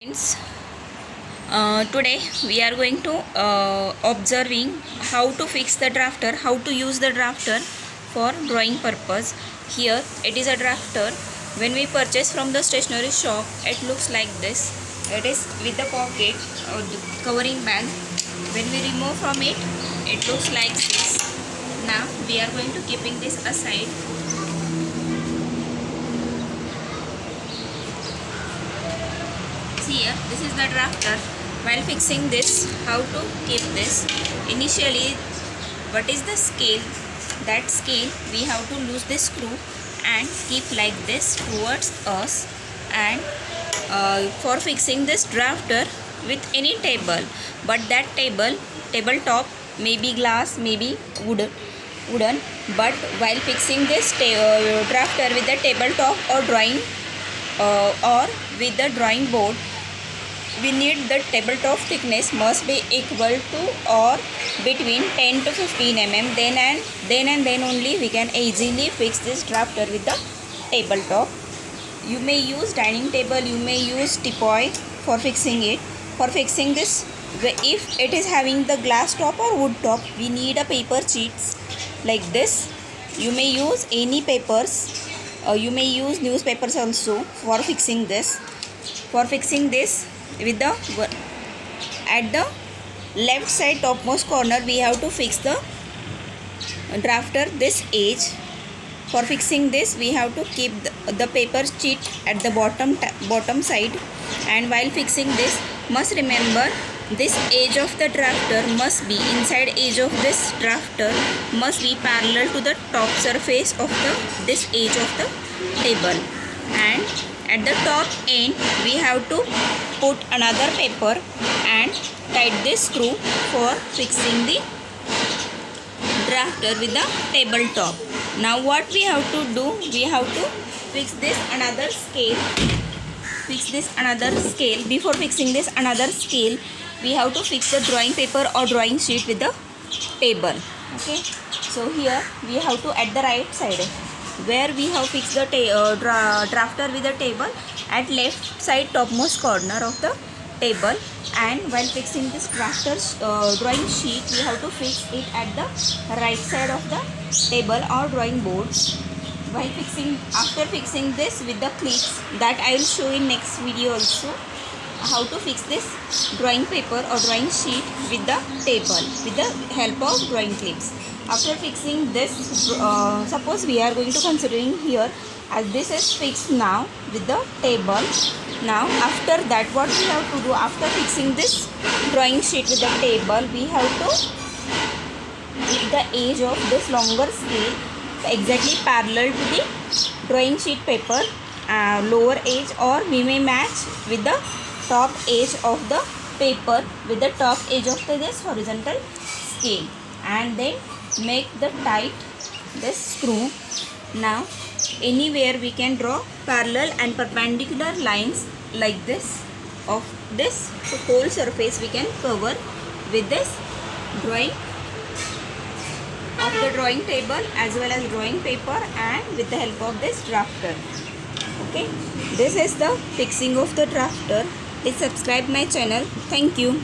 Friends, today we are going to observing how to fix the drafter, how to use the drafter for drawing purpose. Here it is a drafter. When we purchase from the stationery shop, it looks like this. It is with the pocket or the covering bag. When we remove from it, it looks like this. Now we are going to keeping this aside. Here this is the drafter. While fixing this, how to keep this? Initially, what is the scale? That scale we have to lose this screw and keep like this towards us. And for fixing this drafter with any table, but that tabletop may be glass, maybe wooden. But while fixing this drafter with the tabletop or drawing or with the drawing board, we need the tabletop thickness must be equal to or between 10 to 15 mm. Then only we can easily fix this drafter with the tabletop. You may use dining table, you may use tepoy for fixing it. For fixing this, if it is having the glass top or wood top, we need a paper sheets like this. You may use any papers, you may use newspapers also for fixing this. For fixing this, with the at the left side topmost corner, we have to fix the drafter this edge. For fixing this, we have to keep the paper sheet at the bottom side. And while fixing this, must remember this edge of the drafter must be inside edge of this drafter must be parallel to the top surface of this edge of the table. And at the top end, we have to put another paper and tight this screw for fixing the drafter with the tabletop. Now what we have to do, we have to fix this another scale. Before fixing this another scale, we have to fix the drawing paper or drawing sheet with the table. Okay, so here we have to at the right side where we have fixed the drafter with the table, at left side topmost corner of the table. And while fixing this drafter's drawing sheet, we have to fix it at the right side of the table or drawing board. While after fixing this with the clips, that I will show in next video also, how to fix this drawing paper or drawing sheet with the table with the help of drawing clips. After fixing this, suppose we are going to considering here as this is fixed now with the table. Now after that, what we have to do after fixing this drawing sheet with the table, we have to keep the edge of this longer scale exactly parallel to the drawing sheet paper lower edge, or we may match with the top edge of the paper with the top edge of this horizontal scale, and then make the tight this screw. Now anywhere we can draw parallel and perpendicular lines like this of this whole surface we can cover with this drawing of the drawing table as well as drawing paper and with the help of this drafter. Okay, this is the fixing of the drafter. Please subscribe my channel. Thank you.